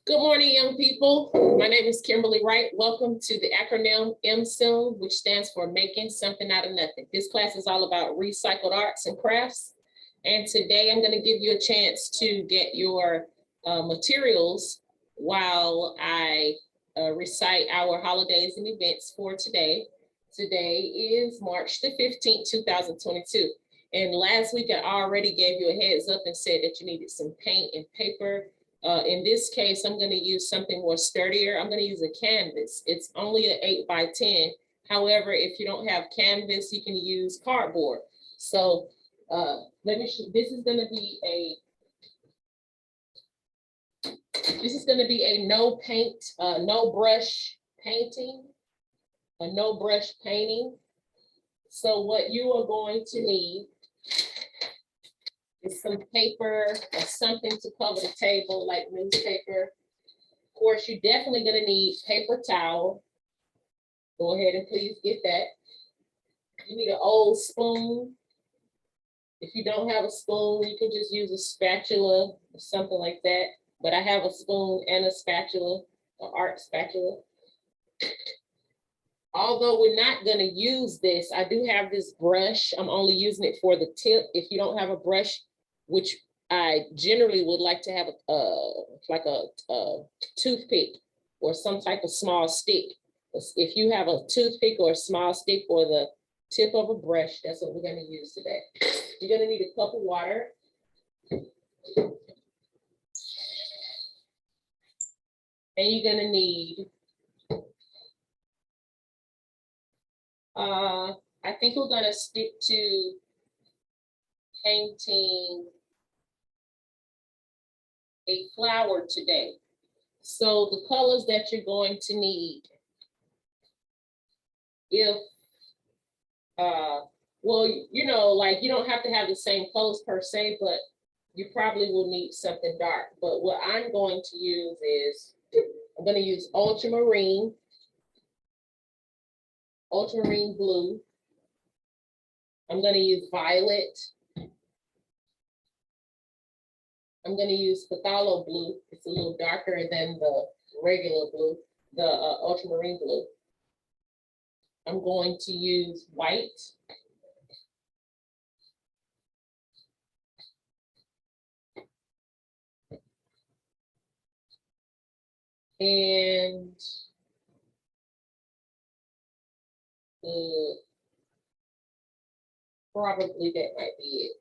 Good morning, young people. My name is Kimberlie Wright. Welcome to the acronym MSOON, which stands for Making Something Out of Nothing. This class is all about recycled arts and crafts. And today I'm going to give you a chance to get your materials while I recite our holidays and events for today. Today is March the 15th, 2022. And last week I already gave you a heads up and said that you needed some paint and paper. In this case, I'm going to use something more sturdier. I'm going to use a canvas. It's only an 8 by 10. However, if you don't have canvas, you can use cardboard. So let me show. This is going to be a no paint, no brush painting, a no brush painting. So what you are going to need is some paper or something to cover the table, like newspaper. Of course, you're definitely going to need paper towel. Go ahead and please get that. You need an old spoon. If you don't have a spoon, you can just use a spatula or something like that. But I have a spoon and a spatula, an art spatula. Although we're not going to use this, I do have this brush. I'm only using it for the tip. If you don't have a brush, which I generally would like to have like a toothpick or some type of small stick. If you have a toothpick or a small stick or the tip of a brush, that's what we're going to use today. You're going to need a cup of water. And you're going to need, I think we're going to stick to painting a flower today. So the colors that you're going to need, if, well, you know, like you don't have to have the same colors per se, but you probably will need something dark. But what I'm going to use is, I'm going to use ultramarine blue. I'm going to use violet. I'm going to use phthalo blue. It's a little darker than the regular blue, the ultramarine blue. I'm going to use white. And probably that might be it.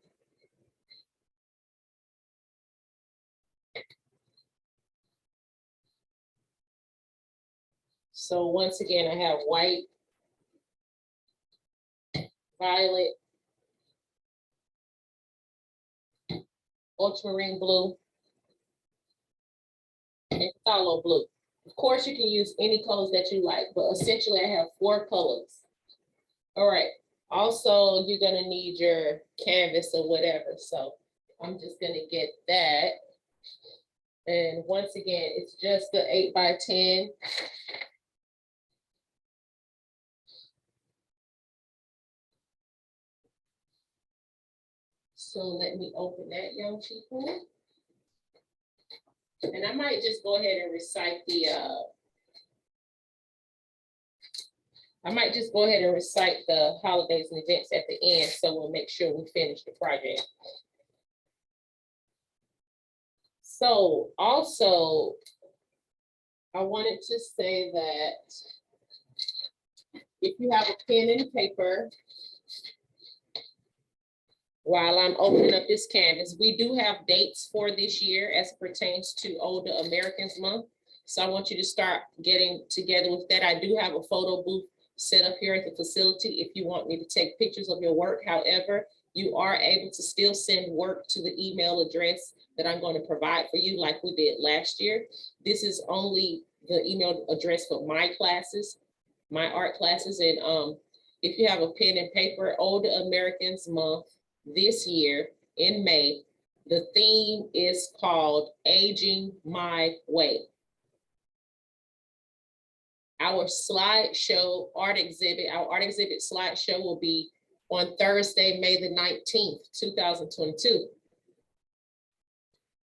So once again, I have white, violet, ultramarine blue, and phthalo blue. Of course, you can use any colors that you like, but essentially I have 4 colors. All right. Also, you're going to need your canvas or whatever. So I'm just going to get that. And once again, it's just the 8 by 10. So let me open that, young people. And I might just go ahead and recite the, holidays and events at the end, so we'll make sure we finish the project. So also, I wanted to say that if you have a pen and paper, while I'm opening up this canvas, we do have dates for this year as it pertains to Older Americans Month. So I want you to start getting together with that. I do have a photo booth set up here at the facility if you want me to take pictures of your work. However, you are able to still send work to the email address that I'm going to provide for you like we did last year. This is only the email address for my classes, my art classes. And if you have a pen and paper, Older Americans Month this year in May, the theme is called Aging My Way. Our slideshow art exhibit, slideshow will be on Thursday, May the 19th, 2022.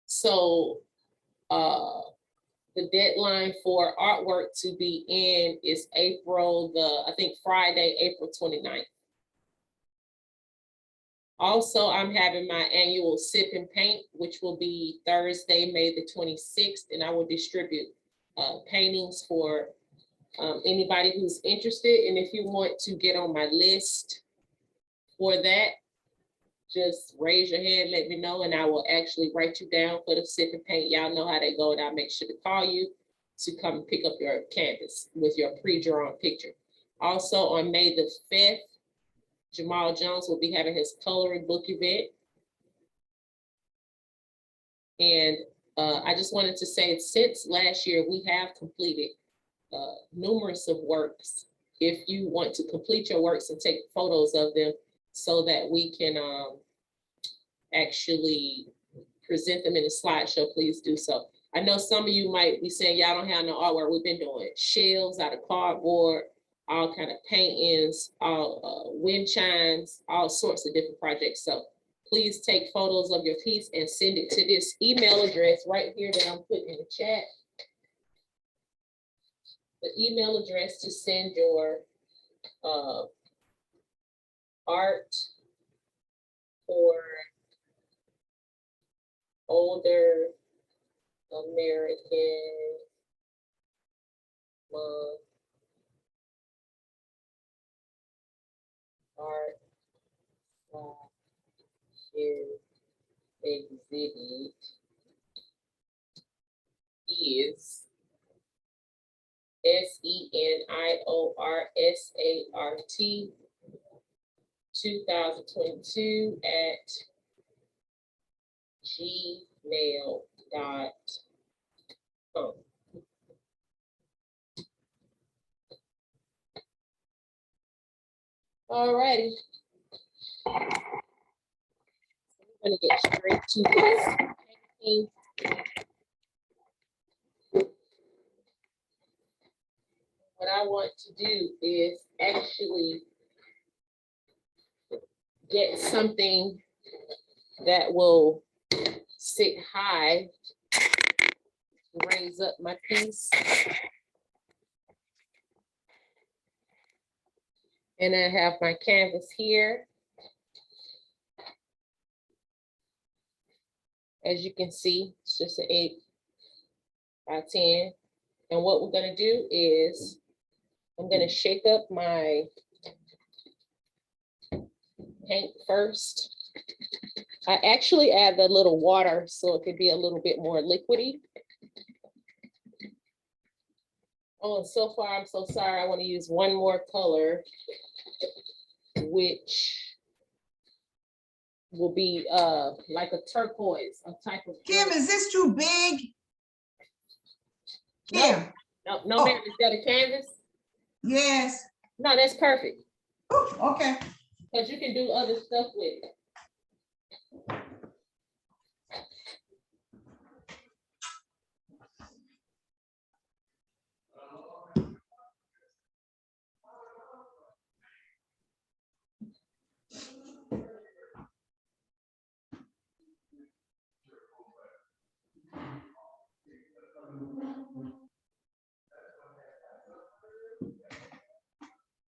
So The deadline for artwork to be in is I think Friday, April 29th. Also, I'm having my annual sip and paint, which will be Thursday, May the 26th, and I will distribute paintings for anybody who's interested. And if you want to get on my list for that, just raise your hand, let me know, and I will actually write you down for the sip and paint. Y'all know how they go, and I'll make sure to call you to come and pick up your canvas with your pre-drawn picture. Also, on May the 5th, Jamal Jones will be having his coloring book event. And I just wanted to say, since last year, we have completed numerous of works. If you want to complete your works and take photos of them so that we can actually present them in a slideshow, please do so. I know some of you might be saying, y'all don't have no artwork. We've been doing shelves out of cardboard, all kind of paintings, all wind chimes, all sorts of different projects. So please take photos of your piece and send it to this email address right here that I'm putting in the chat. The email address to send your art for older American Month art exhibit is SENIORSART 2022 at gmail.com. All righty. I'm gonna get straight to this painting. What I want to do is actually get something that will sit high, raise up my piece. And I have my canvas here. As you can see, it's just an 8 by 10. And what we're gonna do is, I'm gonna shake up my paint first. I actually add a little water so it could be a little bit more liquidy. Oh, and so far, I'm so sorry. I want to use one more color, which will be like a turquoise, a type of. Kim, is this too big? Kim. No, no, ma'am. Is that a canvas? Yes. No, that's perfect. Ooh, okay. Because you can do other stuff with it.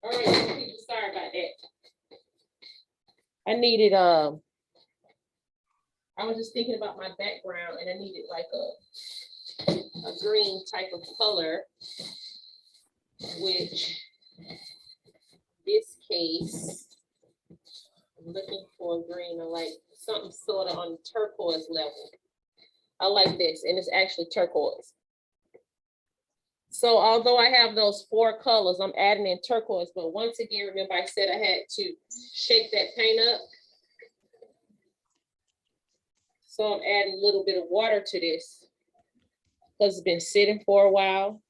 All right, people, sorry about that. I needed I was just thinking about my background and I needed like a green type of color, which this case, I'm looking for a green. I like something sort of on the turquoise level. I like this, and it's actually turquoise. So although I have those 4 colors, I'm adding in turquoise, but once again, remember I said I had to shake that paint up. So I'm adding a little bit of water to this because it's been sitting for a while.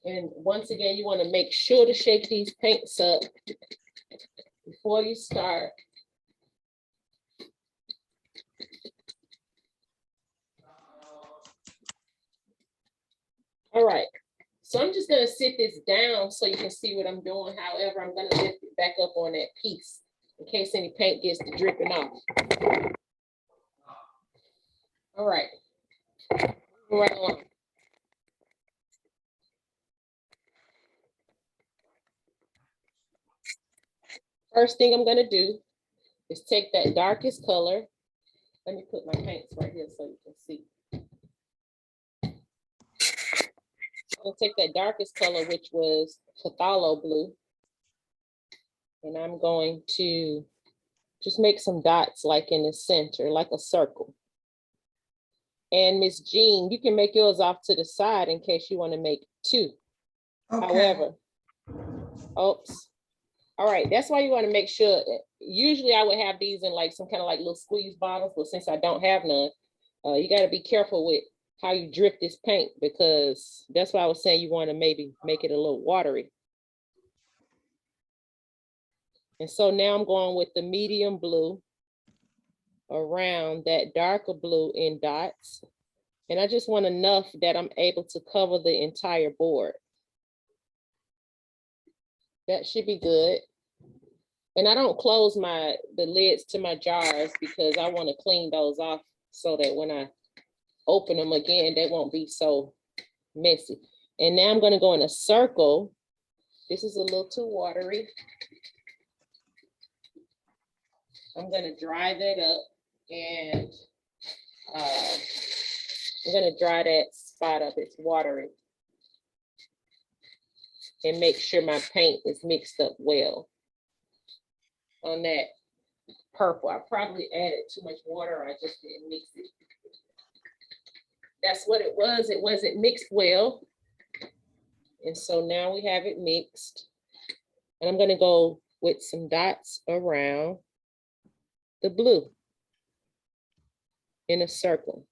And once again, you want to make sure to shake these paints up before you start. All right, so I'm just gonna sit this down so you can see what I'm doing. However, I'm gonna lift it back up on that piece in case any paint gets to dripping off. All right, right along. First thing I'm gonna do is take that darkest color. Let me put my paints right here so you can see. I'm gonna take that darkest color, which was phthalo blue. And I'm going to just make some dots like in the center, like a circle. And Miss Jean, you can make yours off to the side in case you want to make two. Okay. However, oops. All right, that's why you want to make sure. Usually I would have these in like some kind of like little squeeze bottles, but since I don't have none, you got to be careful with how you drip this paint, because that's why I was saying you want to maybe make it a little watery. And so now I'm going with the medium blue around that darker blue in dots. And I just want enough that I'm able to cover the entire board. That should be good. And I don't close the lids to my jars because I want to clean those off so that when I open them again, they won't be so messy. And now I'm going to go in a circle. This is a little too watery. I'm going to dry that up, and I'm going to dry that spot up. It's watery. And make sure my paint is mixed up well. On that purple, I probably added too much water. I just didn't mix it. That's what it was. It wasn't mixed well. And so now we have it mixed. And I'm going to go with some dots around the blue in a circle.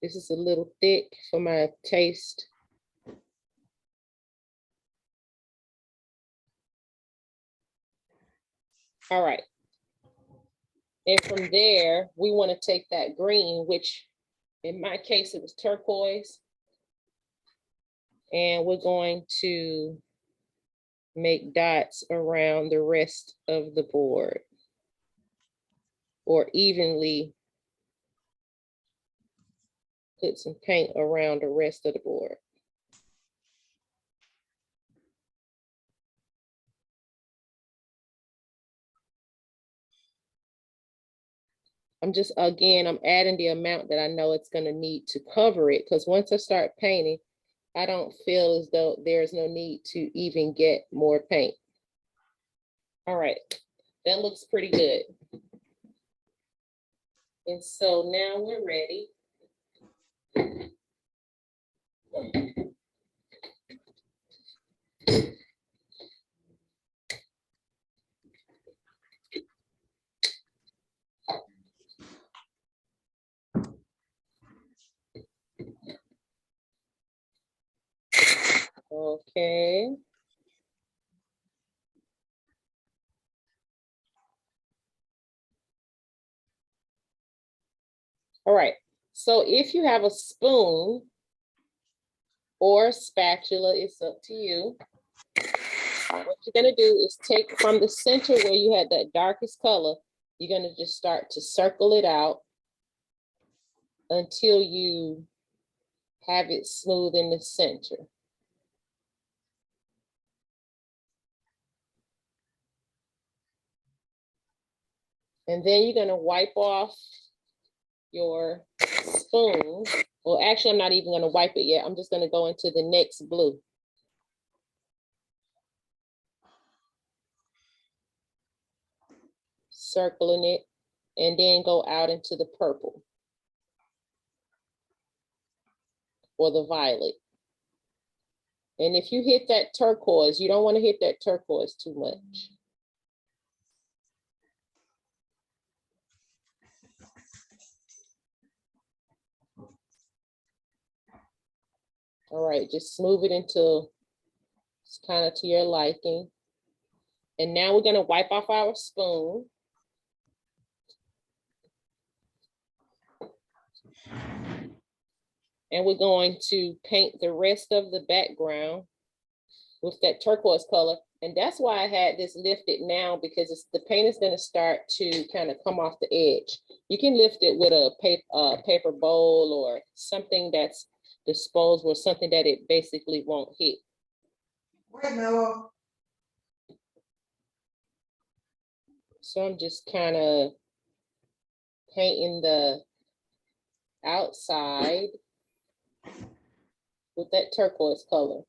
This is a little thick for my taste. All right. And from there, we want to take that green, which in my case, it was turquoise. And we're going to make dots around the rest of the board, or evenly put some paint around the rest of the board. I'm adding the amount that I know it's going to need to cover it, because once I start painting, I don't feel as though there's no need to even get more paint. All right, that looks pretty good. And so now we're ready. Okay. All right, so if you have a spoon or a spatula, it's up to you. What you're gonna do is take from the center where you had that darkest color, you're gonna just start to circle it out until you have it smooth in the center. And then you're gonna wipe off your spoon. Well, actually, I'm not even gonna wipe it yet. I'm just gonna go into the next blue. Circling it, and then go out into the purple or the violet. And if you hit that turquoise, you don't want to hit that turquoise too much. All right, just smooth it until it's kind of to your liking. And now we're gonna wipe off our spoon. And we're going to paint the rest of the background with that turquoise color. And that's why I had this lifted now, because the paint is going to start to kind of come off the edge. You can lift it with a paper bowl or something that's disposable, something that it basically won't hit. Wait, no. So I'm just kind of painting the outside with that turquoise color.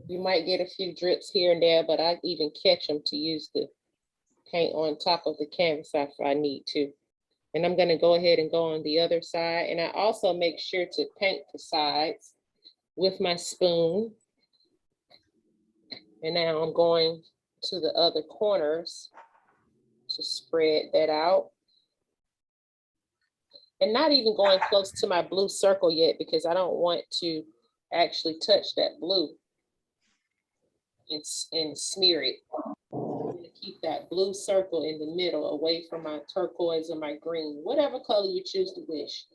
You might get a few drips here and there, but I even catch them to use the paint on top of the canvas if I need to. And I'm gonna go ahead and go on the other side. And I also make sure to paint the sides with my spoon. And now I'm going to the other corners to spread that out. And not even going close to my blue circle yet, because I don't want to actually touch that blue and smear it. I'm gonna keep that blue circle in the middle away from my turquoise or my green, whatever color you choose to wish.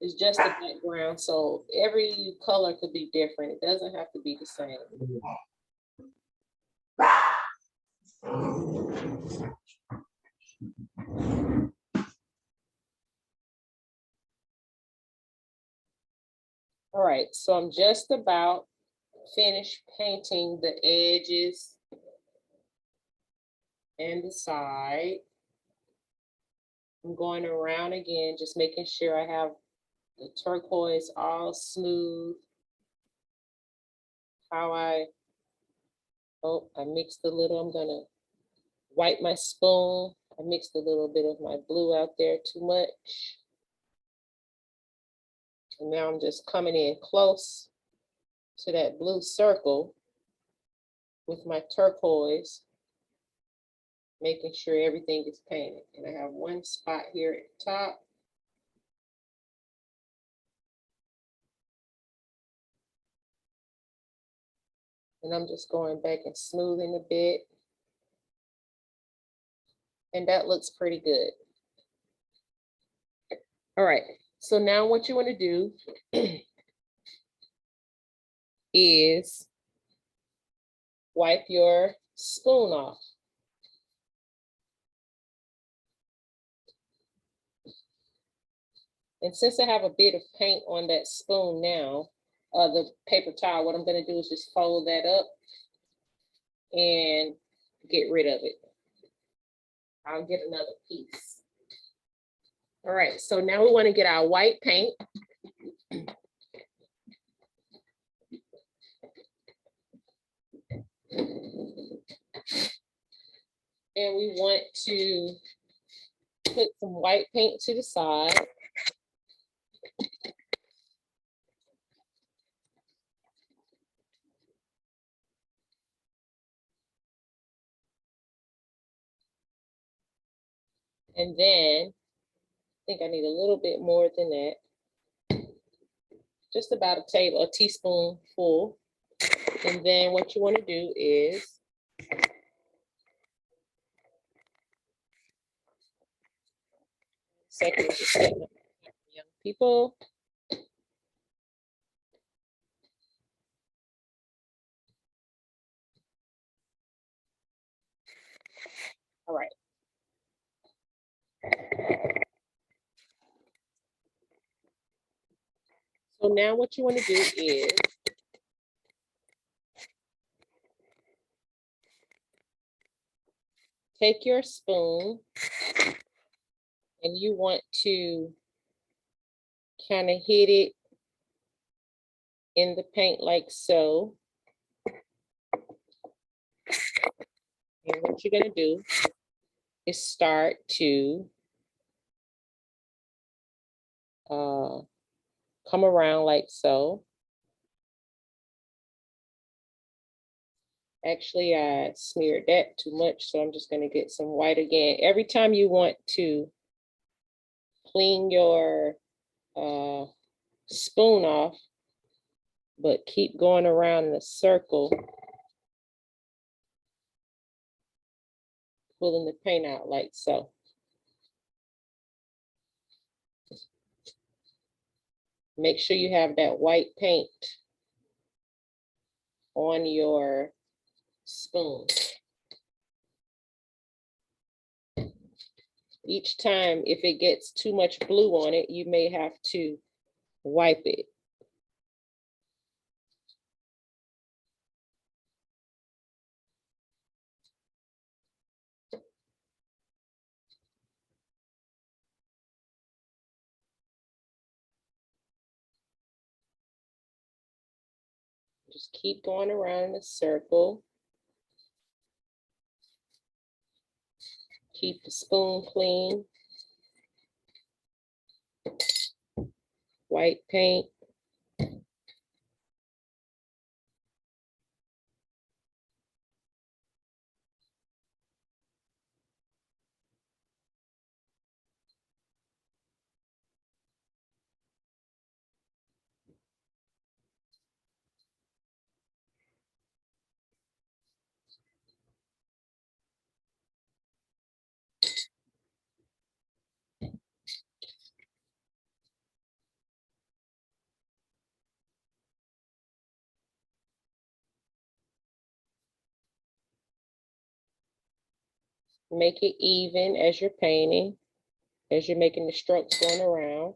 It's just a background, so every color could be different. It doesn't have to be the same. All right, so I'm just about finished painting the edges and the side. I'm going around again, just making sure I have the turquoise all smooth. I mixed a little. I'm gonna wipe my spoon. I mixed a little bit of my blue out there too much. And now I'm just coming in close to that blue circle with my turquoise, making sure everything is painted. And I have one spot here at the top. And I'm just going back and smoothing a bit. And that looks pretty good. All right, so now what you want to do is wipe your spoon off. And since I have a bit of paint on that spoon now, the paper towel, what I'm going to do is just fold that up and get rid of it. I'll get another piece. All right, so now we want to get our white paint. And we want to put some white paint to the side. And then I think I need a little bit more than that. Just about a teaspoon full. And then what you want to do is young people. All right. So now what you want to do is take your spoon and you want to kind of hit it in the paint like so. And what you're going to do is start to come around like so. Actually, I smeared that too much, so I'm just going to get some white again. Every time you want to clean your spoon off, but keep going around the circle, pulling the paint out like so. Make sure you have that white paint on your spoon. Each time, if it gets too much blue on it, you may have to wipe it. Just keep going around in a circle. Keep the spoon clean. White paint. Make it even as you're painting, as you're making the strokes going around.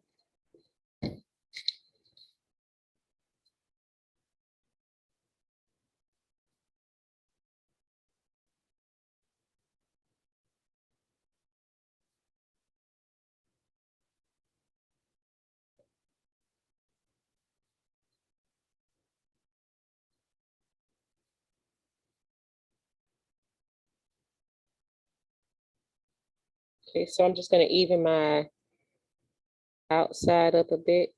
Okay, so I'm just going to even my outside up a bit.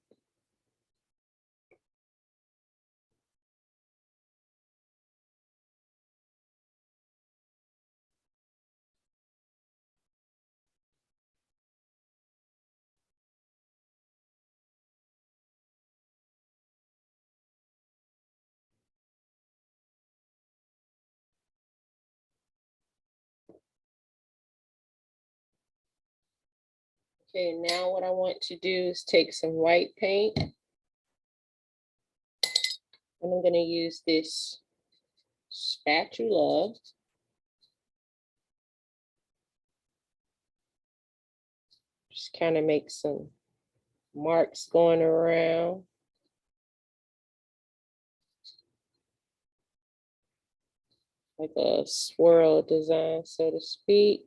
Okay, now what I want to do is take some white paint. And I'm going to use this spatula. Just kind of make some marks going around. Like a swirl design, so to speak.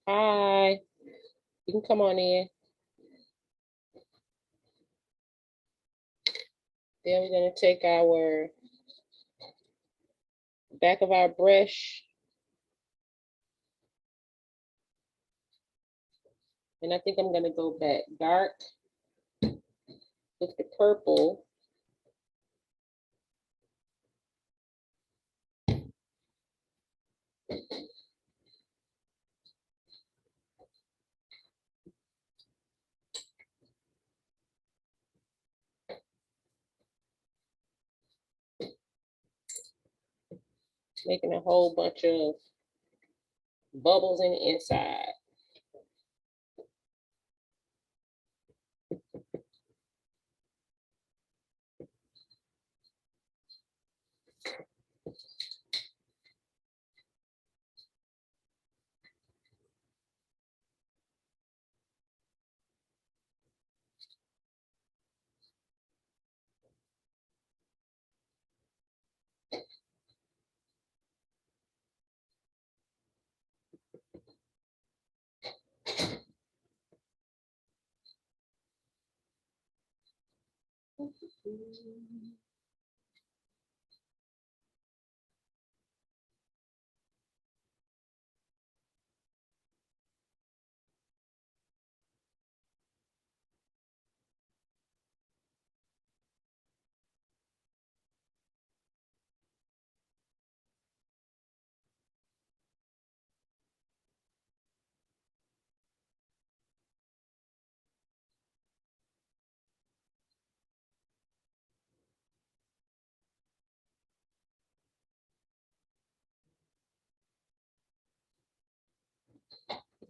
Hi, you can come on in. Then we're going to take our back of our brush. And I think I'm going to go back dark with the purple. Making a whole bunch of bubbles in the inside.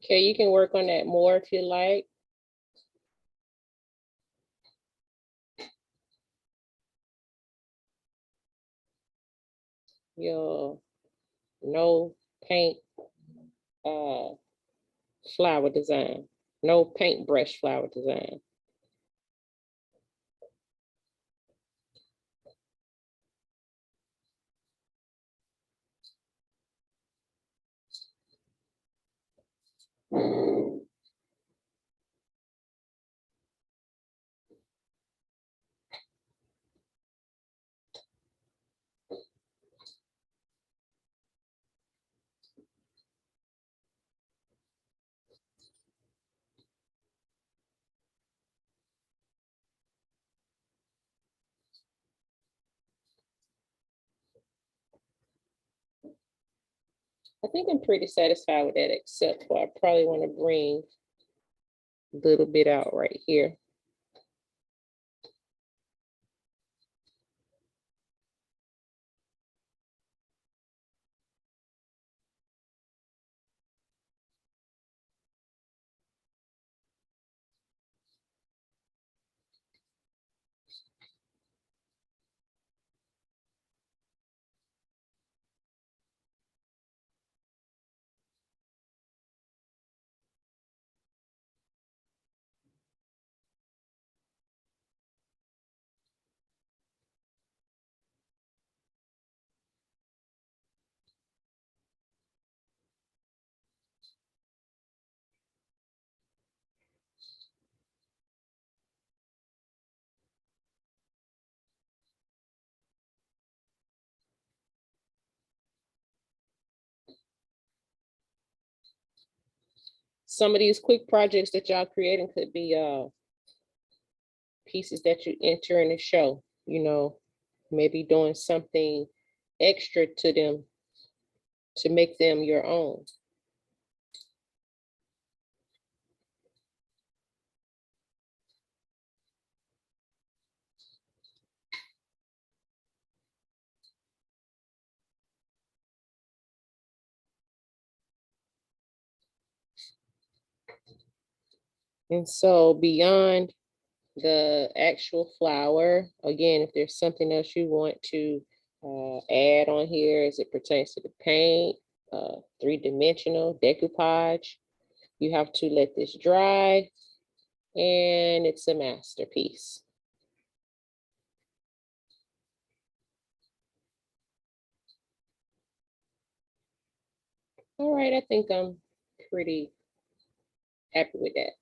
Okay, you can work on that more if you like. Your no paint flower design, no paintbrush flower design. I think I'm pretty satisfied with that, except for I probably want to bring a little bit out right here. Some of these quick projects that y'all creating could be pieces that you enter in the show, you know, maybe doing something extra to them to make them your own. And so beyond the actual flower, again, if there's something else you want to add on here as it pertains to the paint, three-dimensional decoupage, you have to let this dry, and it's a masterpiece. All right, I think I'm pretty happy with that.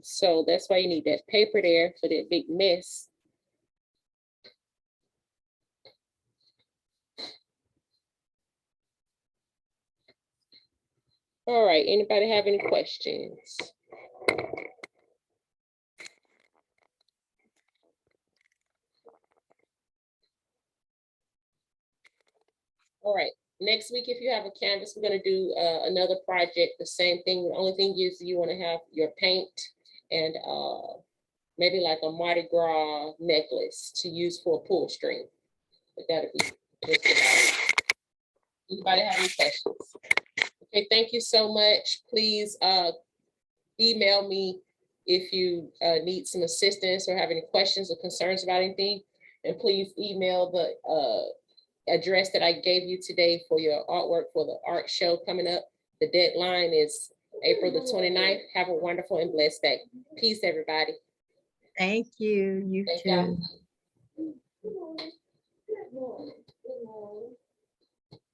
So that's why you need that paper there for that big mess. All right, anybody have any questions? All right, next week, if you have a canvas, we're gonna do another project, the same thing. The only thing is you wanna have your paint and maybe like a Mardi Gras necklace to use for a pull string. But that'll be just about it. Anybody have any questions? Okay, thank you so much. Please email me if you need some assistance or have any questions or concerns about anything. And please email the address that I gave you today for your artwork for the art show coming up. The deadline is April the 29th. Have a wonderful and blessed day. Peace, everybody. Thank you. You Thank too. y'all.